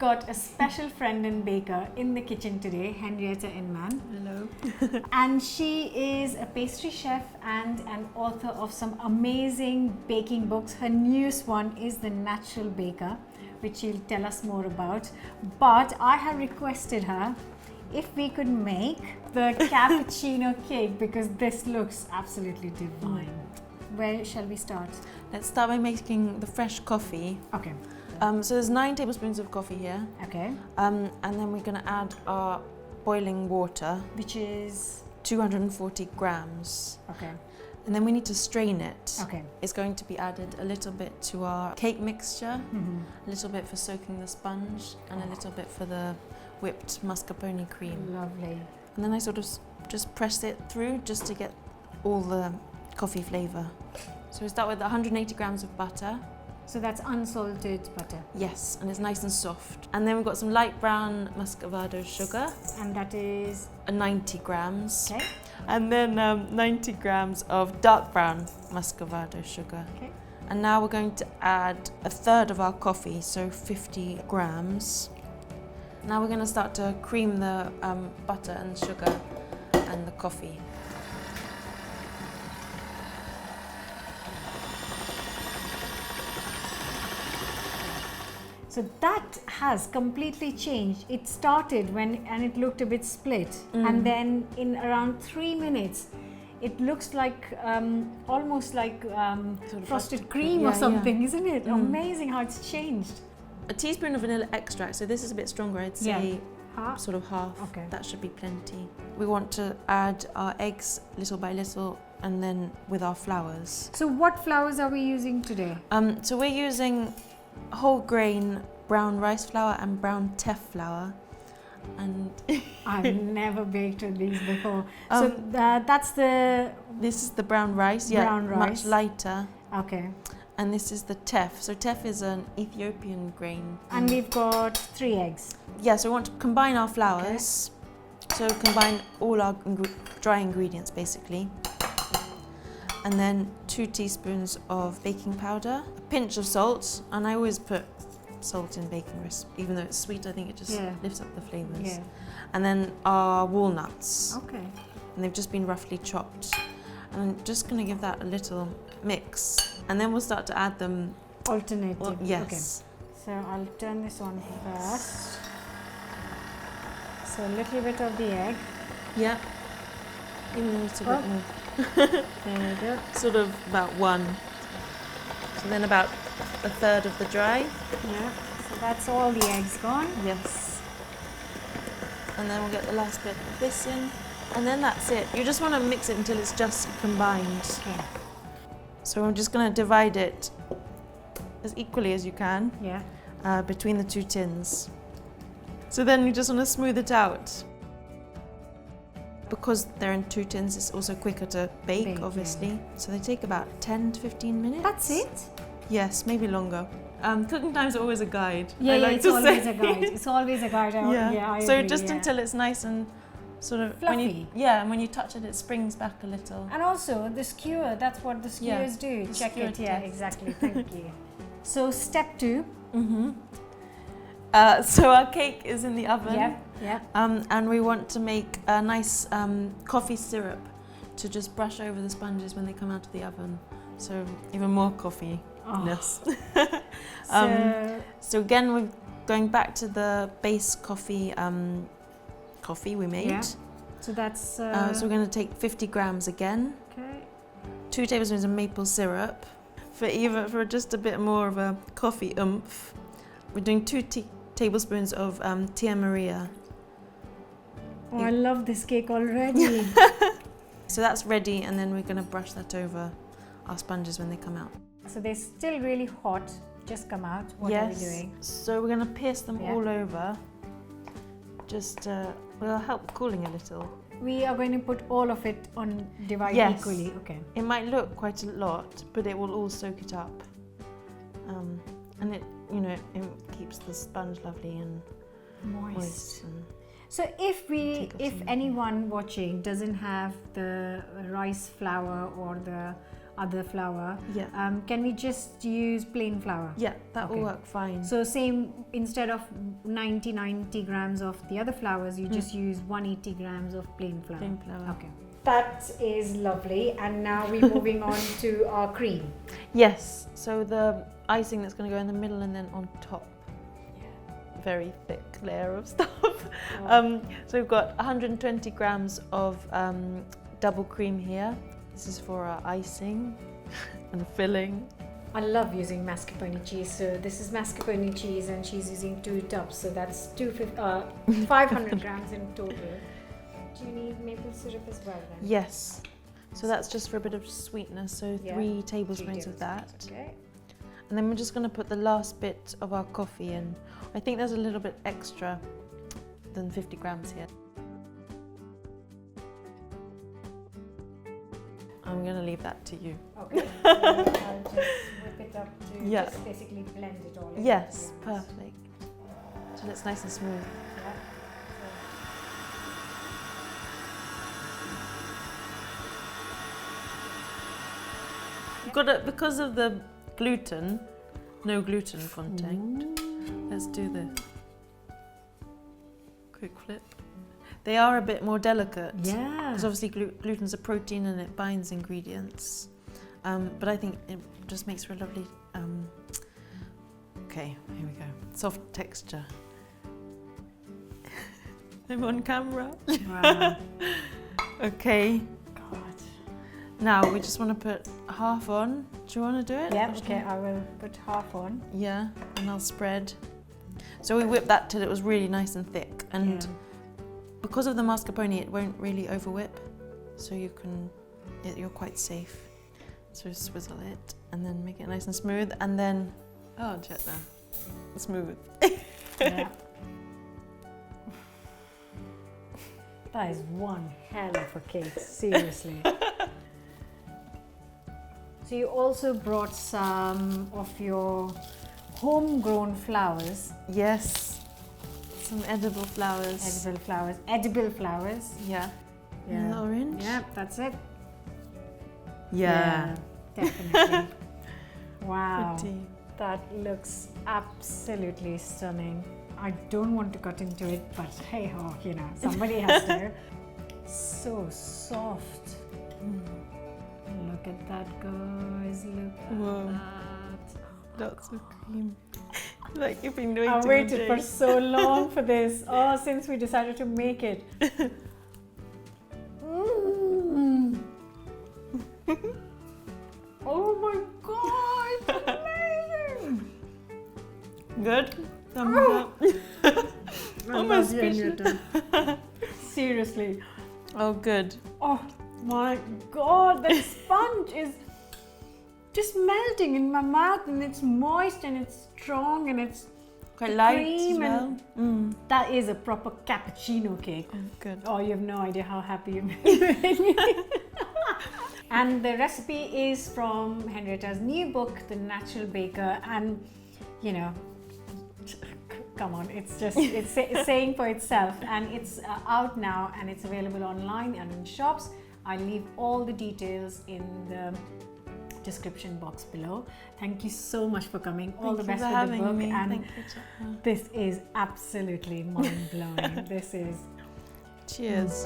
got a special friend and baker in the kitchen today, Henrietta Inman. Hello. And she is a pastry chef and an author of some amazing baking books. Her newest one is The Natural Baker, which she'll tell us more about. But I have requested her if we could make the cappuccino cake, because this looks absolutely divine. Where shall we start? Let's start by making the fresh coffee. Okay. So there's 9 tablespoons of coffee here. Okay. And then we're going to add our boiling water, Which is 240 grams. okay. And then we need to strain it. Okay. It's going to be added a little bit to our cake mixture, a little bit for soaking the sponge, and a little bit for the whipped mascarpone cream. Lovely. And then I sort of just press it through just to get all the coffee flavour. So we start with 180 grams of butter. So that's unsalted butter. Yes, and it's nice and soft. And then we've got some light brown muscovado sugar. And that is 90 grams. okay. And then 90 grams of dark brown muscovado sugar. Okay. And now we're going to add a third of our coffee, so 50 grams. Now we're going to start to cream the butter and sugar and the coffee. So that has completely changed. It started and it looked a bit split, and then in around 3 minutes, it looks like almost like Sort of frosted like- cream yeah, or something, yeah. isn't it? Amazing how it's changed. A teaspoon of vanilla extract, so this is a bit stronger, I'd say Half. sort of half. Okay. That should be plenty. We want to add our eggs little by little, and then with our flours. So what flours are we using today? So we're using whole grain brown rice flour and brown teff flour. And I've never baked with these before. So that's the this is the brown rice, Brown much rice. lighter. okay. And this is the teff. So teff is an Ethiopian grain. And we've got 3 eggs. Yeah, so we want to combine our flours. So combine all our dry ingredients basically. And then 2 teaspoons of baking powder, a pinch of salt, and I always put salt in baking recipe, even though it's sweet, I think it just lifts up the flavours. Yeah. And then our walnuts, Okay. and they've just been roughly chopped. And I'm just going to give that a little mix, and then we'll start to add them. Alternative. Well, yes. Okay. So I'll turn this on first. So a little bit of the egg. Yeah. Even a little bit more. There we go. Sort of about 1. So then about a third of the dry. Yeah. So that's all the eggs gone. Yes. And then we'll get the last bit of this in. And then that's it. You just want to mix it until it's just combined. Okay. So I'm just going to divide it as equally as you can Yeah. between the 2 tins. So then you just want to smooth it out. Because they're in 2 tins, it's also quicker to bake, obviously. So they take about 10 to 15 minutes. That's it? Yes, maybe longer. Cooking times are always a guide. Yeah, I like it's to always say. a guide. It's always a guide. I So agree, just until it's nice and sort of fluffy. and when you touch it, it springs back a little. And also the skewer, that's what the skewers do. the Check skewer it, yeah, test. exactly. Thank you. So step 2. So our cake is in the oven. Yeah. And we want to make a nice coffee syrup to just brush over the sponges when they come out of the oven. So even more coffee-ness. So again, we're going back to the base coffee we made. Yeah. So that's So we're going to take 50 grams again. okay. 2 tablespoons of maple syrup. For just a bit more of a coffee oomph, we're doing 2 tablespoons of Tia Maria. Oh, I love this cake already. So that's ready, and then we're going to brush that over our sponges when they come out. So they're still really hot, just come out. What are we doing? So we're going to pierce them Yeah. all over. Just will help cooling a little. We are going to put all of it on, divide Yes. equally. Okay. It might look quite a lot, but it will all soak it up. And it keeps the sponge lovely and moist. And So if anyone watching doesn't have the rice flour or the other flour. Yeah. Can we just use plain flour? Yeah, that will Okay. work fine. So same, instead of 90 grams of the other flours, you just use 180 grams of plain flour. Plain flour. Okay. That is lovely. And now we're moving on to our cream. Yes, so the icing that's going to go in the middle and then on top. Very thick layer of stuff. So we've got 120 grams of double cream here. This is for our icing and filling. I love using mascarpone cheese. So this is mascarpone cheese and she's using 2 tubs. So that's 500 grams in total. Do you need maple syrup as well then? Yes. So that's just for a bit of sweetness. So Yeah, 3 tablespoons of that. Okay. And then we're just going to put the last bit of our coffee in. I think there's a little bit extra than 50 grams here. I'm going to leave that to you. Okay. So I'll just whip it up to just basically blend it all in. Yes, perfect. So it's nice and smooth. Yeah. We've got it because of the gluten, no gluten content. Let's do the quick flip. They are a bit more delicate. Yeah. Because obviously gluten's a protein and it binds ingredients. But I think it just makes for a lovely, okay, here we go. Soft texture. I'm on camera. Wow. Okay. God. Now we just want to put half on. Do you want to do it? Yeah, okay, I will put half on. Yeah, and I'll spread. So we whipped that till it was really nice and thick. And because of the mascarpone, it won't really over whip. So you're quite safe. So swizzle it and then make it nice and smooth. And then, oh, Chetna, smooth. Yeah. That is one hell of a cake, seriously. So you also brought some of your homegrown flowers. Yes, some edible flowers. Edible flowers. Yeah. And the orange. Yeah, that's it. Yeah. Definitely. Wow. Pretty. That looks absolutely stunning. I don't want to cut into it, but hey ho, you know, somebody has to. So soft. Look at that, guys. Look at that. Lots of cream. Like you've been waiting. I waited for so long for this. Oh, since we decided to make it. Oh my god, it's amazing! Good? Thumbs up. Almost Henrietta. Seriously. Oh, good. Oh my god, that sponge is just melting in my mouth, and it's moist and it's strong and it's Quite light cream as well. and that is a proper cappuccino cake. Oh, good. Oh, you have no idea how happy you made me. And the recipe is from Henrietta's new book, The Natural Baker, and you know, come on, it's saying for itself, and it's out now and it's available online and in shops. I'll leave all the details in the description box below. Thank you so much for coming. All the best with the book. Me. And Thank you. this is absolutely mind-blowing. This is... Cheers.